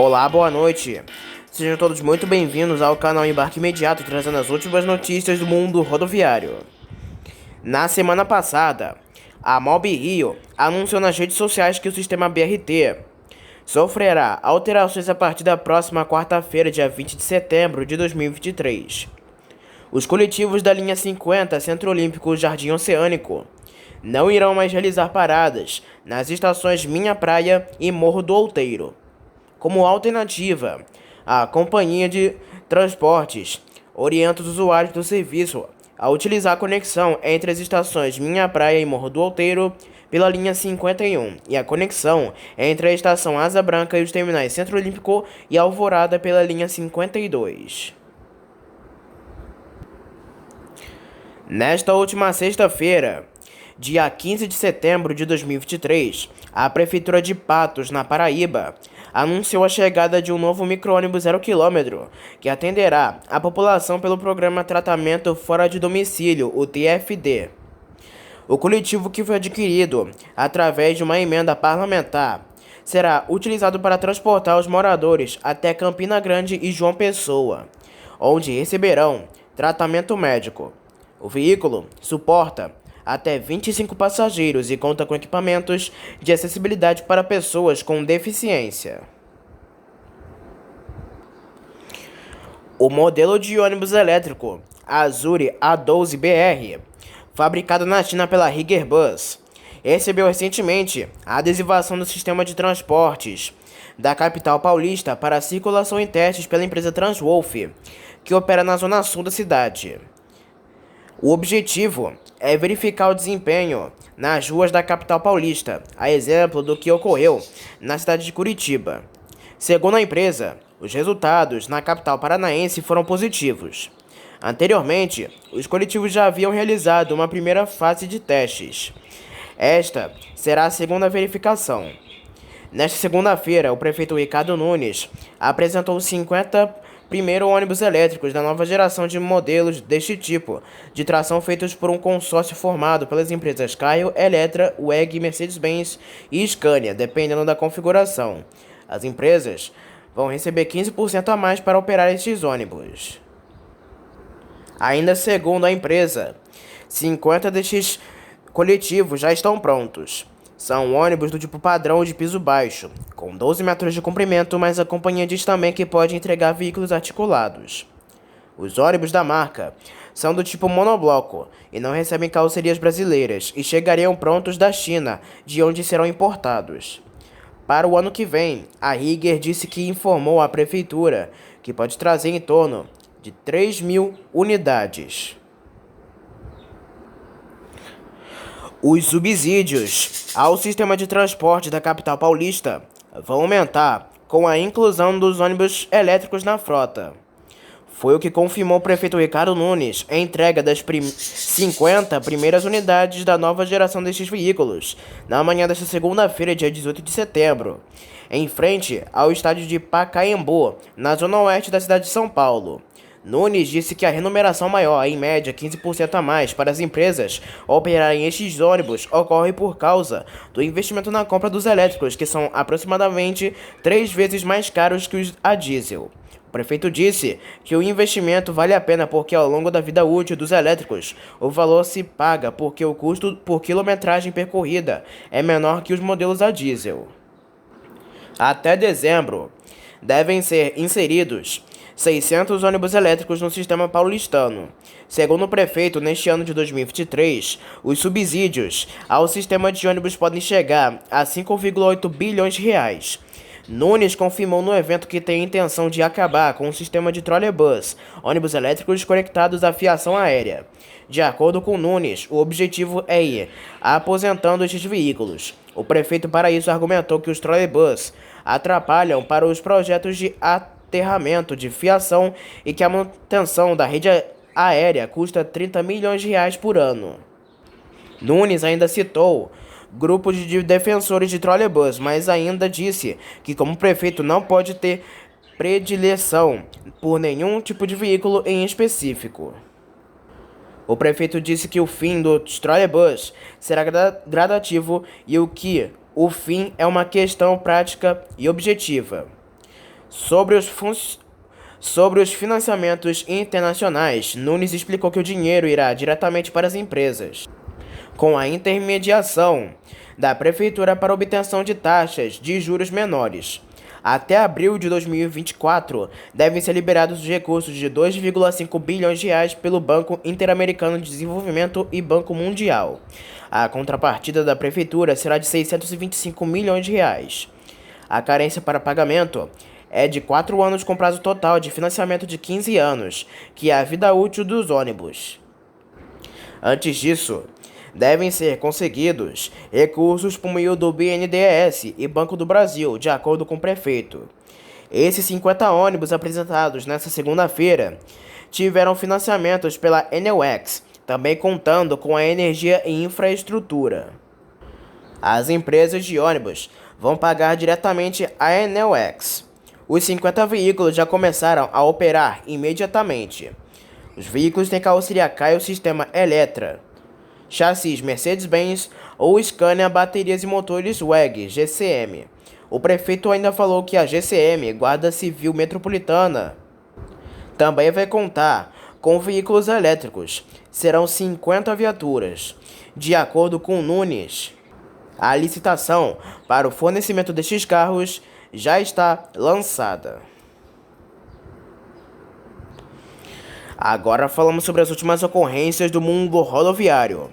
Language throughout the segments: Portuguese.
Olá, boa noite. Sejam todos muito bem-vindos ao canal Embarque Imediato, trazendo as últimas notícias do mundo rodoviário. Na semana passada, a Mob Rio anunciou nas redes sociais que o sistema BRT sofrerá alterações a partir da próxima quarta-feira, dia 20 de setembro de 2023. Os coletivos da linha 50 Centro Olímpico Jardim Oceânico não irão mais realizar paradas nas estações Minha Praia e Morro do Outeiro. Como alternativa, a companhia de transportes orienta os usuários do serviço a utilizar a conexão entre as estações Minha Praia e Morro do Outeiro pela linha 51 e a conexão entre a estação Asa Branca e os terminais Centro Olímpico e Alvorada pela linha 52. Nesta última sexta-feira, dia 15 de setembro de 2023, a Prefeitura de Patos, na Paraíba, anunciou a chegada de um novo micro-ônibus 0 km, que atenderá a população pelo programa Tratamento Fora de Domicílio, o TFD. O coletivo, que foi adquirido através de uma emenda parlamentar, será utilizado para transportar os moradores até Campina Grande e João Pessoa, onde receberão tratamento médico. O veículo suporta até 25 passageiros e conta com equipamentos de acessibilidade para pessoas com deficiência. O modelo de ônibus elétrico Azure A12BR, fabricado na China pela Rieger Bus, recebeu recentemente a adesivação do sistema de transportes da capital paulista para circulação em testes pela empresa Transwolf, que opera na zona sul da cidade. O objetivo é verificar o desempenho nas ruas da capital paulista, a exemplo do que ocorreu na cidade de Curitiba. Segundo a empresa, os resultados na capital paranaense foram positivos. Anteriormente, os coletivos já haviam realizado uma primeira fase de testes. Esta será a segunda verificação. Nesta segunda-feira, o prefeito Ricardo Nunes apresentou 50 primeiro ônibus elétricos da nova geração de modelos deste tipo de tração feitos por um consórcio formado pelas empresas Caio, Eletra, WEG, Mercedes-Benz e Scania, dependendo da configuração. As empresas vão receber 15% a mais para operar estes ônibus. Ainda segundo a empresa, 50 destes coletivos já estão prontos. São ônibus do tipo padrão de piso baixo, com 12 metros de comprimento, mas a companhia diz também que pode entregar veículos articulados. Os ônibus da marca são do tipo monobloco e não recebem carrocerias brasileiras e chegariam prontos da China, de onde serão importados. Para o ano que vem, a Rieger disse que informou à prefeitura que pode trazer em torno de 3.000 unidades. Os subsídios ao sistema de transporte da capital paulista vão aumentar com a inclusão dos ônibus elétricos na frota. Foi o que confirmou o prefeito Ricardo Nunes a entrega das 50 primeiras unidades da nova geração destes veículos na manhã desta segunda-feira, dia 18 de setembro, em frente ao estádio de Pacaembu, na zona oeste da cidade de São Paulo. Nunes disse que a remuneração maior, em média 15% a mais, para as empresas operarem estes ônibus ocorre por causa do investimento na compra dos elétricos, que são aproximadamente 3 vezes mais caros que os a diesel. O prefeito disse que o investimento vale a pena porque ao longo da vida útil dos elétricos, o valor se paga porque o custo por quilometragem percorrida é menor que os modelos a diesel. Até dezembro, devem ser inseridos 600 ônibus elétricos no sistema paulistano. Segundo o prefeito, neste ano de 2023, os subsídios ao sistema de ônibus podem chegar a 5,8 bilhões de reais. Nunes confirmou no evento que tem a intenção de acabar com o sistema de trolebus, ônibus elétricos conectados à fiação aérea. De acordo com Nunes, o objetivo é ir aposentando estes veículos. O prefeito, para isso, argumentou que os trolebus atrapalham para os projetos de aterramento de fiação e que a manutenção da rede aérea custa 30 milhões de reais por ano. Nunes ainda citou grupos de defensores de trolebus, mas ainda disse que como prefeito não pode ter predileção por nenhum tipo de veículo em específico. O prefeito disse que o fim dos trolebus será gradativo e o fim é uma questão prática e objetiva. Sobre Sobre os financiamentos internacionais, Nunes explicou que o dinheiro irá diretamente para as empresas, com a intermediação da Prefeitura para obtenção de taxas de juros menores. Até abril de 2024, devem ser liberados os recursos de 2,5 bilhões de reais pelo Banco Interamericano de Desenvolvimento e Banco Mundial. A contrapartida da Prefeitura será de 625 milhões de reais. A carência para pagamento é de 4 anos com prazo total de financiamento de 15 anos, que é a vida útil dos ônibus. Antes disso, devem ser conseguidos recursos por meio do BNDES e Banco do Brasil, de acordo com o prefeito. Esses 50 ônibus apresentados nesta segunda-feira tiveram financiamentos pela Enelx, também contando com a energia e infraestrutura. As empresas de ônibus vão pagar diretamente a Enelx. Os 50 veículos já começaram a operar imediatamente. Os veículos têm carroceria Caio sistema Eletra, chassis Mercedes-Benz ou Scania, baterias e motores WEG, GCM. O prefeito ainda falou que a GCM, Guarda Civil Metropolitana, também vai contar com veículos elétricos. Serão 50 viaturas. De acordo com Nunes, a licitação para o fornecimento destes carros já está lançada. Agora falamos sobre as últimas ocorrências do mundo rodoviário.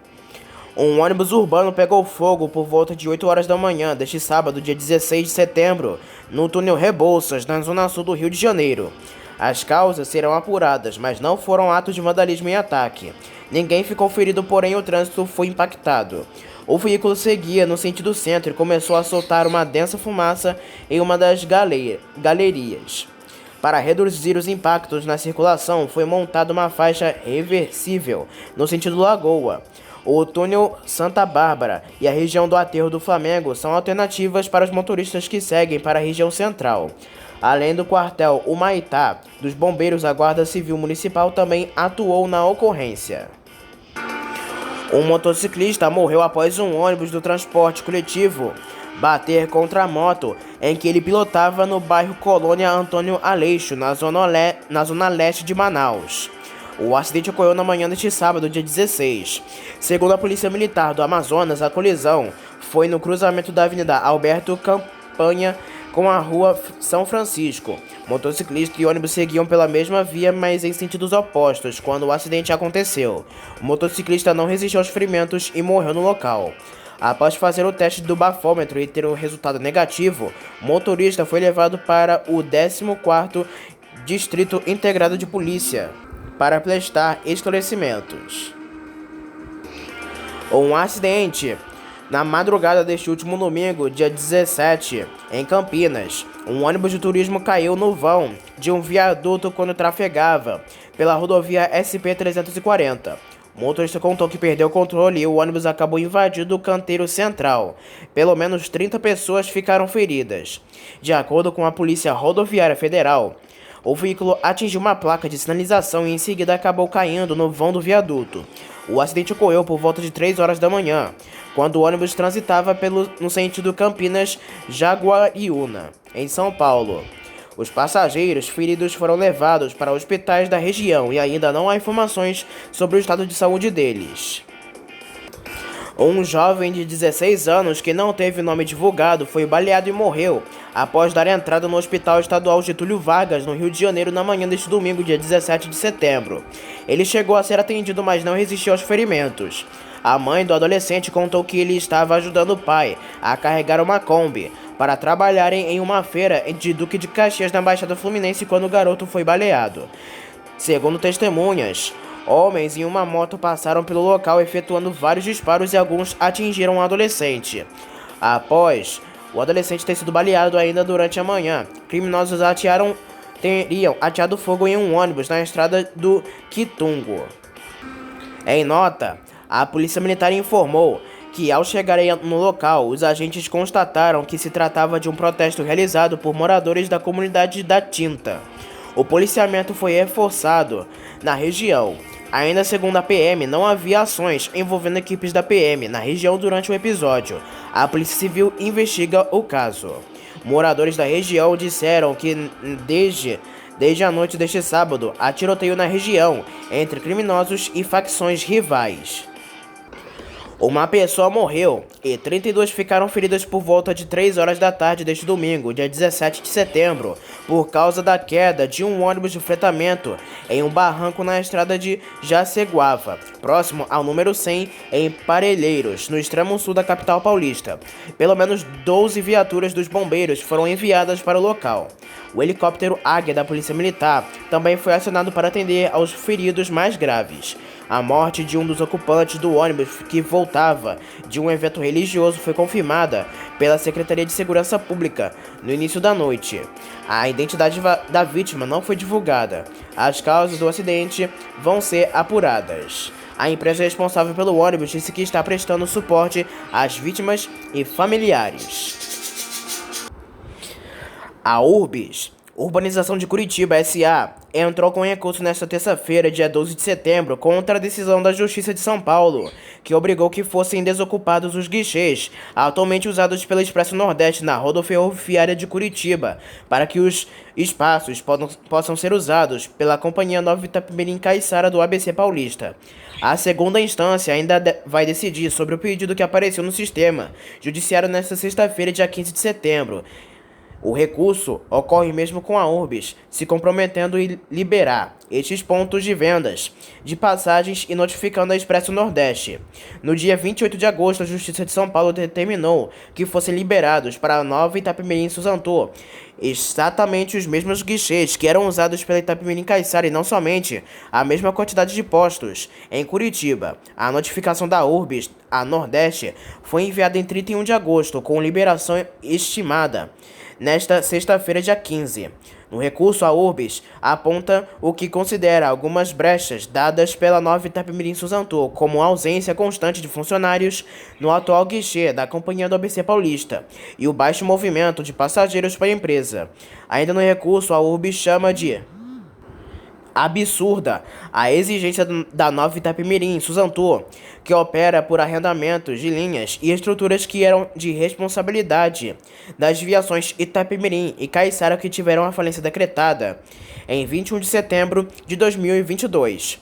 Um ônibus urbano pegou fogo por volta de 8 horas da manhã deste sábado, dia 16 de setembro, no túnel Rebouças, na zona sul do Rio de Janeiro. As causas serão apuradas, mas não foram atos de vandalismo e ataque. Ninguém ficou ferido, porém o trânsito foi impactado. O veículo seguia no sentido centro e começou a soltar uma densa fumaça em uma das galerias. Para reduzir os impactos na circulação, foi montada uma faixa reversível no sentido Lagoa. O túnel Santa Bárbara e a região do Aterro do Flamengo são alternativas para os motoristas que seguem para a região central. Além do quartel Humaitá dos Bombeiros, a Guarda Civil Municipal também atuou na ocorrência. Um motociclista morreu após um ônibus do transporte coletivo bater contra a moto em que ele pilotava no bairro Colônia Antônio Aleixo, na zona leste de Manaus. O acidente ocorreu na manhã deste sábado, dia 16. Segundo a Polícia Militar do Amazonas, a colisão foi no cruzamento da Avenida Alberto Campanha com a Rua São Francisco. Motociclista e ônibus seguiam pela mesma via, mas em sentidos opostos, quando o acidente aconteceu. O motociclista não resistiu aos ferimentos e morreu no local. Após fazer o teste do bafômetro e ter um resultado negativo, o motorista foi levado para o 14º Distrito Integrado de Polícia para prestar esclarecimentos. Um acidente na madrugada deste último domingo, dia 17, em Campinas. Um ônibus de turismo caiu no vão de um viaduto quando trafegava pela rodovia SP-340. O motorista contou que perdeu o controle e o ônibus acabou invadindo o canteiro central. Pelo menos 30 pessoas ficaram feridas. De acordo com a Polícia Rodoviária Federal, o veículo atingiu uma placa de sinalização e em seguida acabou caindo no vão do viaduto. O acidente ocorreu por volta de 3 horas da manhã, quando o ônibus transitava no sentido Campinas-Jaguariúna, em São Paulo. Os passageiros feridos foram levados para hospitais da região e ainda não há informações sobre o estado de saúde deles. Um jovem de 16 anos que não teve nome divulgado foi baleado e morreu após dar entrada no Hospital Estadual Getúlio Vargas, no Rio de Janeiro, na manhã deste domingo, dia 17 de setembro. Ele chegou a ser atendido, mas não resistiu aos ferimentos. A mãe do adolescente contou que ele estava ajudando o pai a carregar uma Kombi para trabalharem em uma feira de Duque de Caxias, na Baixada Fluminense, quando o garoto foi baleado. Segundo testemunhas, homens em uma moto passaram pelo local efetuando vários disparos e alguns atingiram o adolescente. Após o adolescente ter sido baleado ainda durante a manhã, criminosos teriam ateado fogo em um ônibus na estrada do Quitungo. Em nota, a Polícia Militar informou que, ao chegarem no local, os agentes constataram que se tratava de um protesto realizado por moradores da comunidade da Tinta. O policiamento foi reforçado na região, Ainda segundo a PM, não havia ações envolvendo equipes da PM na região durante o episódio. A Polícia Civil investiga o caso. Moradores da região disseram que desde a noite deste sábado há tiroteio na região entre criminosos e facções rivais. Uma pessoa morreu e 32 ficaram feridas por volta de 3 horas da tarde deste domingo, dia 17 de setembro, por causa da queda de um ônibus de fretamento em um barranco na estrada de Jaceguava, próximo ao número 100 em Parelheiros, no extremo sul da capital paulista. Pelo menos 12 viaturas dos bombeiros foram enviadas para o local. O helicóptero Águia da Polícia Militar também foi acionado para atender aos feridos mais graves. A morte de um dos ocupantes do ônibus que voltava de um evento religioso foi confirmada pela Secretaria de Segurança Pública no início da noite. A identidade da vítima não foi divulgada. As causas do acidente vão ser apuradas. A empresa responsável pelo ônibus disse que está prestando suporte às vítimas e familiares. A Urbis, Urbanização de Curitiba S.A., entrou com recurso nesta terça-feira, dia 12 de setembro, contra a decisão da Justiça de São Paulo, que obrigou que fossem desocupados os guichês atualmente usados pela Expresso Nordeste na rodoviária de Curitiba, para que os espaços possam ser usados pela Companhia Nova Itapemirim-Caiçara do ABC Paulista. A segunda instância ainda vai decidir sobre o pedido que apareceu no sistema judiciário nesta sexta-feira, dia 15 de setembro. O recurso ocorre mesmo com a Urbis se comprometendo em liberar estes pontos de vendas de passagens e notificando a Expresso Nordeste. No dia 28 de agosto, a Justiça de São Paulo determinou que fossem liberados para a Nova Itapemirim-Suzantô exatamente os mesmos guichês que eram usados pela Itapemirim-Caiçara e não somente a mesma quantidade de postos. Em Curitiba, a notificação da Urbis à Nordeste foi enviada em 31 de agosto, com liberação estimada nesta sexta-feira, dia 15. No recurso, a Urbis aponta o que considera algumas brechas dadas pela Nova Itapemirim-Suzantô, como a ausência constante de funcionários no atual guichê da Companhia do ABC Paulista e o baixo movimento de passageiros para a empresa. Ainda no recurso, a Urbis chama de absurda a exigência da Nova Itapemirim-Suzantô, que opera por arrendamentos de linhas e estruturas que eram de responsabilidade das viações Itapemirim e Caiçara, que tiveram a falência decretada em 21 de setembro de 2022.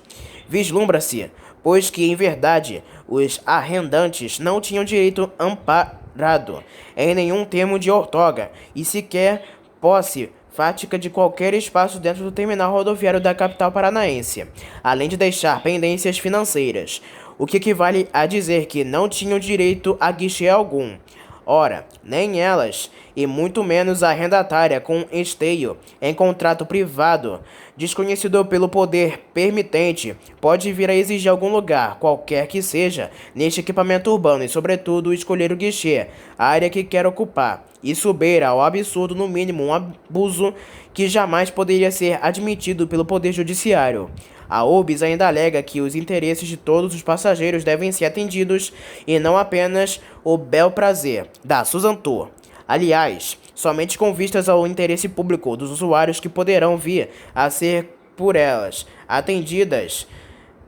Vislumbra-se, pois que, em verdade, os arrendantes não tinham direito amparado em nenhum termo de outorga e sequer posse fática de qualquer espaço dentro do terminal rodoviário da capital paranaense, além de deixar pendências financeiras, o que equivale a dizer que não tinham direito a guichê algum. Ora, nem elas, e muito menos a arrendatária com esteio em contrato privado, desconhecido pelo poder permitente, pode vir a exigir algum lugar, qualquer que seja, neste equipamento urbano e, sobretudo, escolher o guichê, a área que quer ocupar. Isso beira ao absurdo, no mínimo um abuso que jamais poderia ser admitido pelo Poder Judiciário. A Urbis ainda alega que os interesses de todos os passageiros devem ser atendidos e não apenas o bel prazer da Suzantô. Aliás, somente com vistas ao interesse público dos usuários que poderão vir a ser por elas atendidas,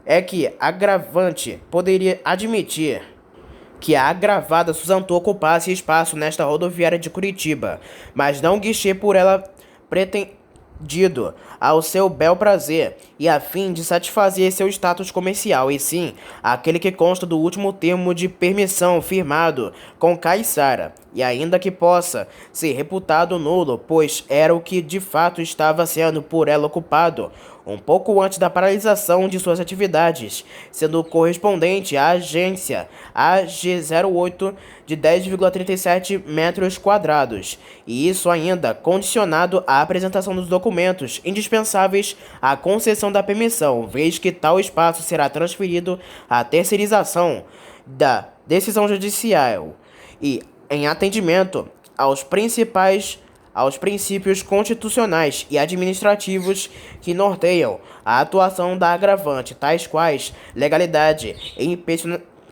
é que agravante poderia admitir que a agravada Suzantô ocupasse espaço nesta rodoviária de Curitiba, mas não guichê por ela pretendido ao seu bel prazer e a fim de satisfazer seu status comercial, e sim aquele que consta do último termo de permissão firmado com Caiçara, e ainda que possa ser reputado nulo, pois era o que de fato estava sendo por ela ocupado um pouco antes da paralisação de suas atividades, sendo correspondente à agência AG08 de 10,37 metros quadrados, e isso ainda condicionado à apresentação dos documentos indispensáveis à concessão da permissão, vez que tal espaço será transferido à terceirização da decisão judicial e em atendimento aos princípios constitucionais e administrativos que norteiam a atuação da agravante, tais quais legalidade e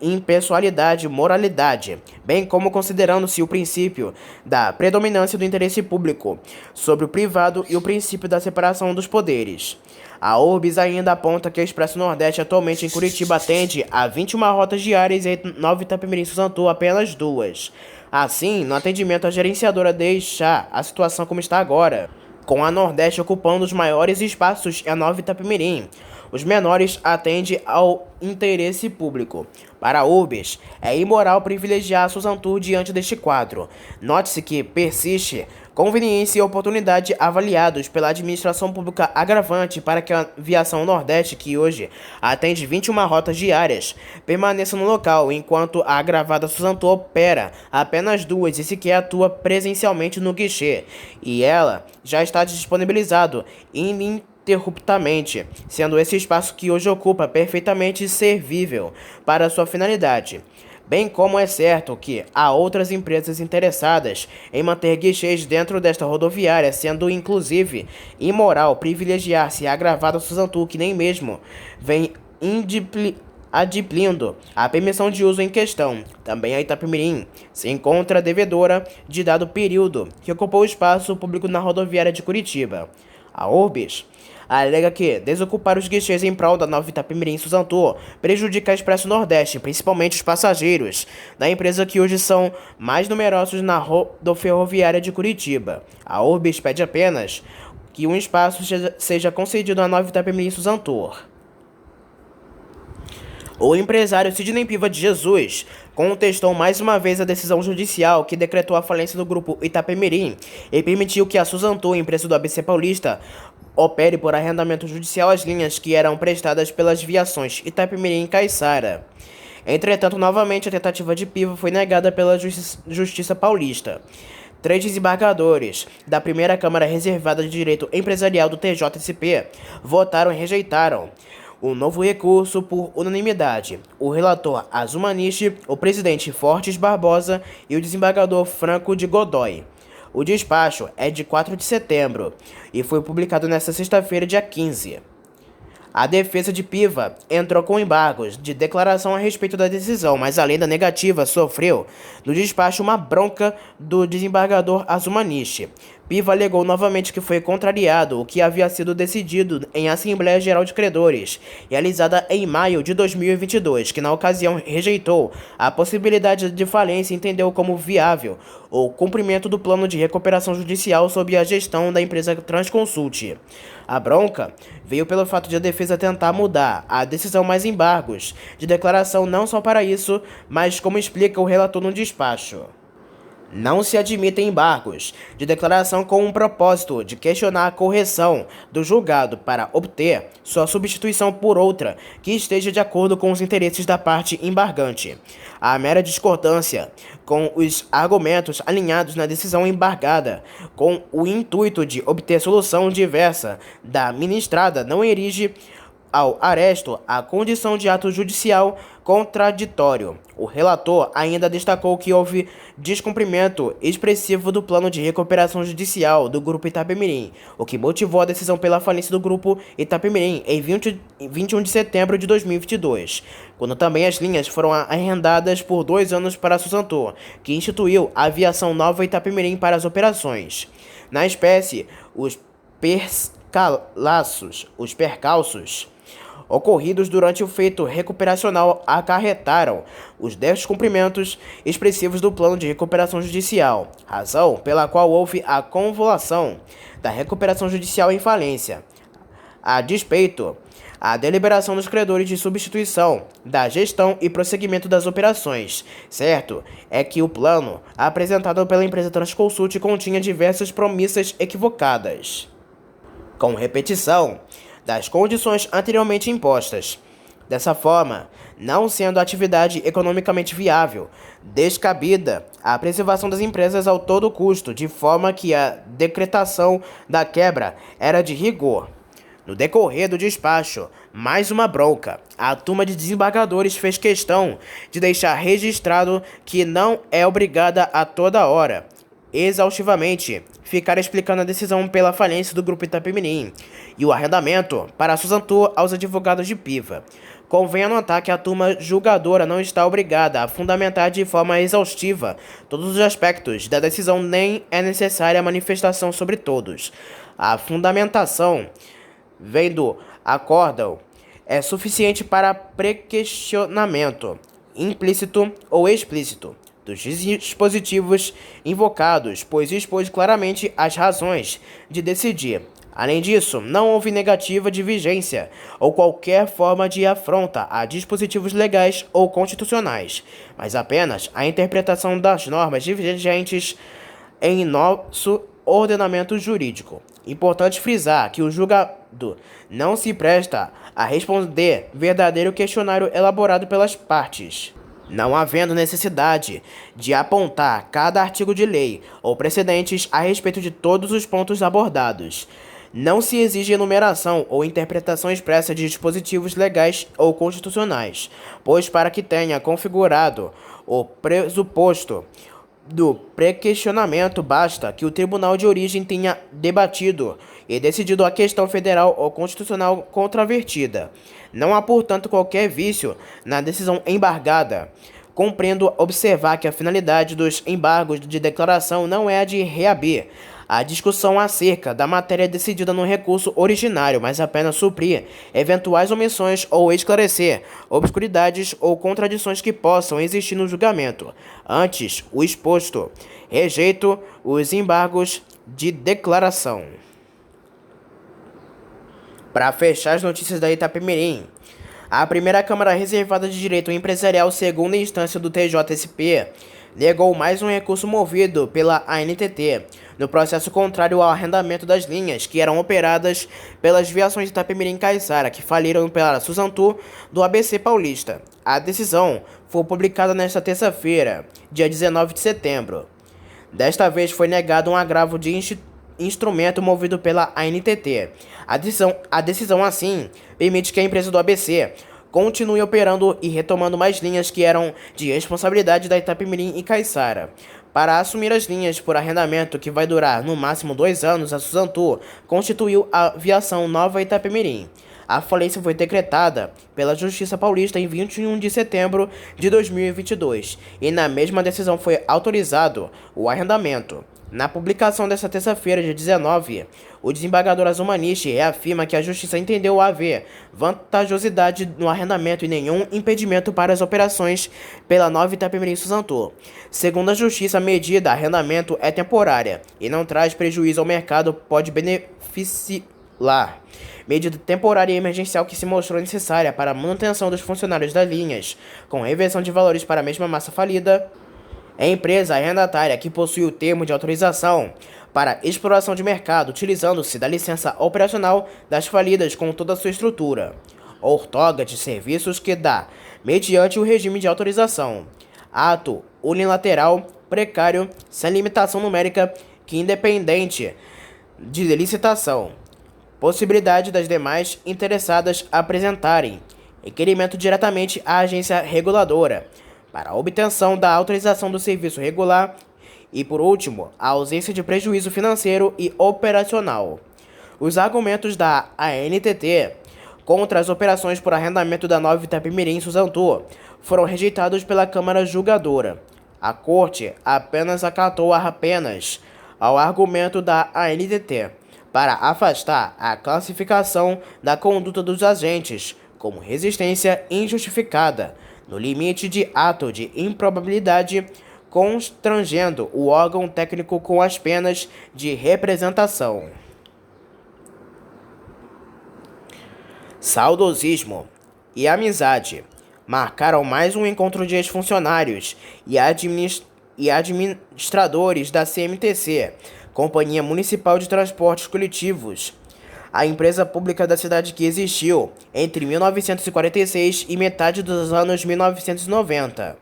impessoalidade e moralidade, bem como considerando-se o princípio da predominância do interesse público sobre o privado e o princípio da separação dos poderes. A Urbis ainda aponta que o Expresso Nordeste atualmente em Curitiba atende a 21 rotas diárias e 9 Itapemirim-Suzantu apenas 2. Assim, no atendimento, a gerenciadora deixa a situação como está agora, com a Nordeste ocupando os maiores espaços e a 9 Itapemirim. Os menores atendem ao interesse público. Para a Urbis, é imoral privilegiar a Suzantu diante deste quadro. Note-se que persiste conveniência e oportunidade avaliados pela administração pública agravante para que a Aviação Nordeste, que hoje atende 21 rotas diárias, permaneça no local, enquanto a agravada Suzantu opera apenas 2 e sequer atua presencialmente no guichê, e ela já está disponibilizado ininterruptamente, sendo esse espaço que hoje ocupa perfeitamente servível para sua finalidade. Bem como é certo que há outras empresas interessadas em manter guichês dentro desta rodoviária, sendo inclusive imoral privilegiar-se a agravada Suzantu, que nem mesmo vem adimplindo a permissão de uso em questão. Também a Itapemirim se encontra devedora de dado período que ocupou o espaço público na rodoviária de Curitiba. A Urbis alega que desocupar os guichês em prol da nova Itapemirim-Suzantu prejudica a Expresso Nordeste, principalmente os passageiros da empresa que hoje são mais numerosos na rodoviária de Curitiba. A Urbis pede apenas que um espaço seja concedido à nova Itapemirim-Suzantu. O empresário Sidney Piva de Jesus contestou mais uma vez a decisão judicial que decretou a falência do grupo Itapemirim e permitiu que a Suzantu, empresa do ABC Paulista, opere por arrendamento judicial as linhas que eram prestadas pelas viações Itapemirim e Caiçara. Entretanto, novamente a tentativa de Piva foi negada pela Justiça Paulista. 3 desembargadores da primeira Câmara Reservada de Direito Empresarial do TJSP votaram e rejeitaram o novo recurso por unanimidade. O relator Azumaniche, o presidente Fortes Barbosa e o desembargador Franco de Godoy. O despacho é de 4 de setembro e foi publicado nesta sexta-feira, dia 15. A defesa de Piva entrou com embargos de declaração a respeito da decisão, mas além da negativa, sofreu no despacho uma bronca do desembargador Azumaniche. Piva alegou novamente que foi contrariado o que havia sido decidido em Assembleia Geral de Credores, realizada em maio de 2022, que na ocasião rejeitou a possibilidade de falência e entendeu como viável o cumprimento do plano de recuperação judicial sob a gestão da empresa Transconsult. A bronca veio pelo fato de a defesa tentar mudar a decisão mais embargos de declaração não só para isso, mas como explica o relator no despacho. Não se admitem embargos de declaração com um propósito de questionar a correção do julgado para obter sua substituição por outra que esteja de acordo com os interesses da parte embargante. A mera discordância com os argumentos alinhados na decisão embargada, com o intuito de obter solução diversa da ministrada, não erige ao aresto a condição de ato judicial contraditório. O relator ainda destacou que houve descumprimento expressivo do plano de recuperação judicial do Grupo Itapemirim, o que motivou a decisão pela falência do Grupo Itapemirim em 21 de setembro de 2022, quando também as linhas foram arrendadas por 2 anos para a Suzantu, que instituiu a Aviação Nova Itapemirim para as operações. Na espécie, os percalços ocorridos durante o feito recuperacional acarretaram os descumprimentos expressivos do plano de recuperação judicial, razão pela qual houve a convolução da recuperação judicial em falência. A despeito, a deliberação dos credores de substituição da gestão e prosseguimento das operações. Certo é que o plano apresentado pela empresa Transconsult continha diversas promessas equivocadas, com repetição das condições anteriormente impostas. Dessa forma, não sendo a atividade economicamente viável, descabida a preservação das empresas ao todo custo, de forma que a decretação da quebra era de rigor. No decorrer do despacho, mais uma bronca. A turma de desembargadores fez questão de deixar registrado que não é obrigada a toda hora, exaustivamente, ficar explicando a decisão pela falência do Grupo Itapemirim e o arrendamento para a Suzantu aos advogados de Piva. Convém anotar que a turma julgadora não está obrigada a fundamentar de forma exaustiva todos os aspectos da decisão, nem é necessária a manifestação sobre todos. A fundamentação vem do acórdão é suficiente para pré-questionamento, implícito ou explícito, dos dispositivos invocados, pois expôs claramente as razões de decidir. Além disso, não houve negativa de vigência ou qualquer forma de afronta a dispositivos legais ou constitucionais, mas apenas a interpretação das normas vigentes em nosso ordenamento jurídico. Importante frisar que o julgado não se presta a responder verdadeiro questionário elaborado pelas partes, não havendo necessidade de apontar cada artigo de lei ou precedentes a respeito de todos os pontos abordados. Não se exige enumeração ou interpretação expressa de dispositivos legais ou constitucionais, pois para que tenha configurado o pressuposto do pré-questionamento, basta que o tribunal de origem tenha debatido e decidido a questão federal ou constitucional controvertida. Não há, portanto, qualquer vício na decisão embargada. Compreendo observar que a finalidade dos embargos de declaração não é a de reabrir a discussão acerca da matéria decidida no recurso originário, mas apenas suprir eventuais omissões ou esclarecer obscuridades ou contradições que possam existir no julgamento. Antes, o exposto, rejeito os embargos de declaração. Para fechar as notícias da Itapemirim, a primeira Câmara Reservada de Direito Empresarial, segunda instância do TJSP, negou mais um recurso movido pela ANTT, no processo contrário ao arrendamento das linhas que eram operadas pelas viações de Itapemirim e Caiçara, que faliram pela Suzantur do ABC Paulista. A decisão foi publicada nesta terça-feira, dia 19 de setembro. Desta vez foi negado um agravo de instrumento movido pela ANTT. A decisão, assim, permite que a empresa do ABC continue operando e retomando mais linhas que eram de responsabilidade da Itapemirim e Caiçara. Para assumir as linhas por arrendamento, que vai durar no máximo 2 anos, a Suzantur constituiu a Viação Nova Itapemirim. A falência foi decretada pela Justiça Paulista em 21 de setembro de 2022 e na mesma decisão foi autorizado o arrendamento. Na publicação desta terça-feira, dia 19, o desembargador Azulmaniche reafirma que a Justiça entendeu haver vantajosidade no arrendamento e nenhum impedimento para as operações pela Nova Itapemirim e Suzantur. Segundo a Justiça, a medida arrendamento é temporária e não traz prejuízo ao mercado, pode beneficiar. Medida temporária e emergencial que se mostrou necessária para a manutenção dos funcionários das linhas, com reversão de valores para a mesma massa falida. É a empresa arrendatária que possui o termo de autorização para exploração de mercado, utilizando-se da licença operacional das falidas com toda a sua estrutura, outorga de serviços que dá, mediante o regime de autorização. Ato unilateral, precário, sem limitação numérica, que independente de licitação. Possibilidade das demais interessadas apresentarem requerimento diretamente à agência reguladora para a obtenção da autorização do serviço regular e, por último, a ausência de prejuízo financeiro e operacional. Os argumentos da ANTT contra as operações por arrendamento da Nova Itapemirim e Suzantur foram rejeitados pela Câmara Julgadora. A Corte apenas acatou ao argumento da ANTT para afastar a classificação da conduta dos agentes como resistência injustificada, no limite de ato de improbabilidade, constrangendo o órgão técnico com as penas de representação. Saudosismo e amizade marcaram mais um encontro de ex-funcionários e administradores da CMTC, Companhia Municipal de Transportes Coletivos, a empresa pública da cidade que existiu entre 1946 e metade dos anos 1990.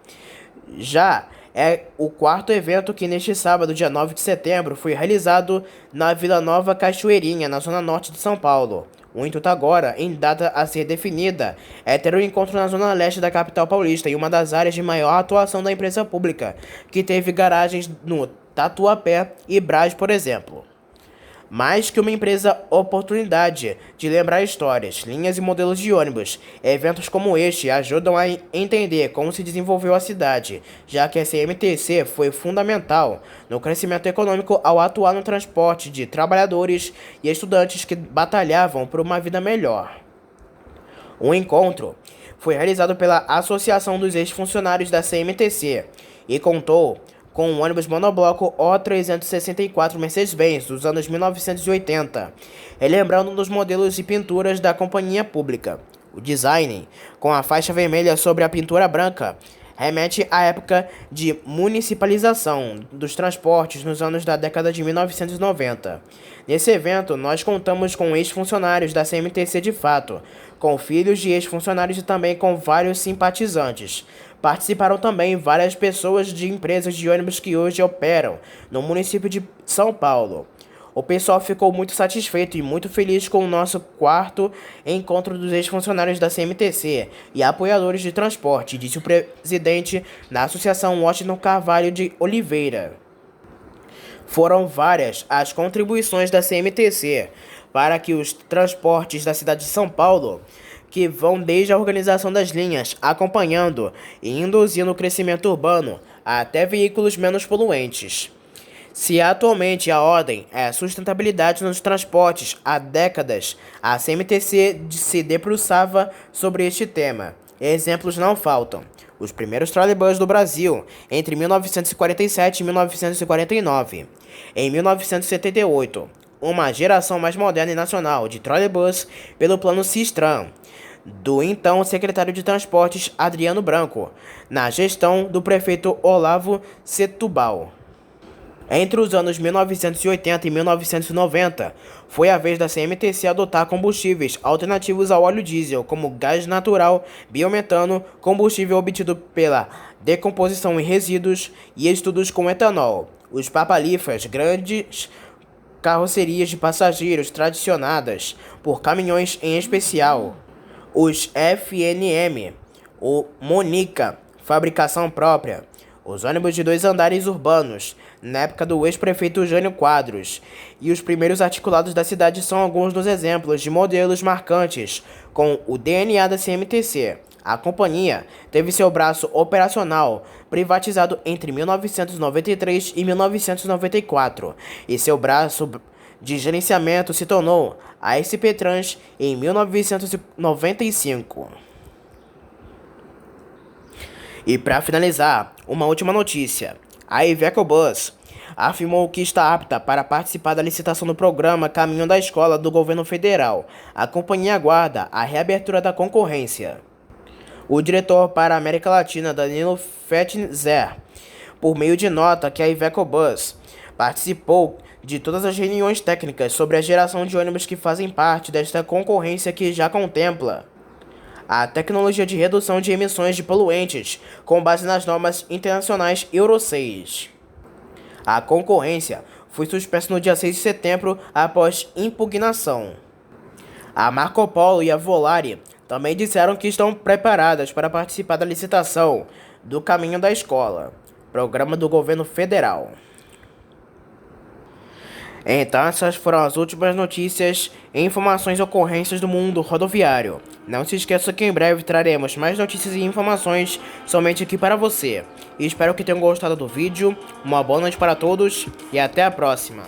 Já é o quarto evento que neste sábado, dia 9 de setembro, foi realizado na Vila Nova Cachoeirinha, na zona norte de São Paulo. O intuito agora, em data a ser definida, é ter um encontro na zona leste da capital paulista, em uma das áreas de maior atuação da empresa pública, que teve garagens no Tatuapé e Brás, por exemplo. Mais que uma empresa, oportunidade de lembrar histórias, linhas e modelos de ônibus. Eventos como este ajudam a entender como se desenvolveu a cidade, já que a CMTC foi fundamental no crescimento econômico ao atuar no transporte de trabalhadores e estudantes que batalhavam por uma vida melhor. O encontro foi realizado pela Associação dos Ex-Funcionários da CMTC e contou com um ônibus monobloco O364 Mercedes-Benz dos anos 1980, relembrando um dos modelos e pinturas da companhia pública. O design, com a faixa vermelha sobre a pintura branca, remete à época de municipalização dos transportes nos anos da década de 1990. Nesse evento, nós contamos com ex-funcionários da CMTC de fato, com filhos de ex-funcionários e também com vários simpatizantes. Participaram também várias pessoas de empresas de ônibus que hoje operam no município de São Paulo. O pessoal ficou muito satisfeito e muito feliz com o nosso quarto encontro dos ex-funcionários da CMTC e apoiadores de transporte, disse o presidente da Associação Washington Carvalho de Oliveira. Foram várias as contribuições da CMTC para que os transportes da cidade de São Paulo, que vão desde a organização das linhas, acompanhando e induzindo o crescimento urbano até veículos menos poluentes. Se atualmente a ordem é sustentabilidade nos transportes, há décadas a CMTC se debruçava sobre este tema. Exemplos não faltam. Os primeiros trolleybus do Brasil, entre 1947 e 1949. Em 1978, uma geração mais moderna e nacional de trolleybus pelo Plano Sistram, do então secretário de Transportes Adriano Branco, na gestão do prefeito Olavo Setúbal. Entre os anos 1980 e 1990, foi a vez da CMTC adotar combustíveis alternativos ao óleo diesel, como gás natural, biometano, combustível obtido pela decomposição em resíduos e estudos com etanol. Os papalifas, grandes carrocerias de passageiros tradicionadas por caminhões em especial, os FNM, o Monica, fabricação própria, os ônibus de 2 andares urbanos, na época do ex-prefeito Jânio Quadros, e os primeiros articulados da cidade são alguns dos exemplos de modelos marcantes com o DNA da CMTC. A companhia teve seu braço operacional privatizado entre 1993 e 1994, e seu braço de gerenciamento se tornou a SP Trans em 1995. E para finalizar, uma última notícia. A Iveco Bus afirmou que está apta para participar da licitação do programa Caminho da Escola do governo federal. A companhia aguarda a reabertura da concorrência. O diretor para a América Latina, Danilo Fetzer, por meio de nota que a Iveco Bus participou de todas as reuniões técnicas sobre a geração de ônibus que fazem parte desta concorrência que já contempla a tecnologia de redução de emissões de poluentes com base nas normas internacionais Euro 6. A concorrência foi suspensa no dia 6 de setembro após impugnação. A Marco Polo e a Volare também disseram que estão preparadas para participar da licitação do Caminho da Escola, programa do governo federal. Então, essas foram as últimas notícias e informações e ocorrências do mundo rodoviário. Não se esqueça que em breve traremos mais notícias e informações somente aqui para você. E espero que tenham gostado do vídeo. Uma boa noite para todos e até a próxima.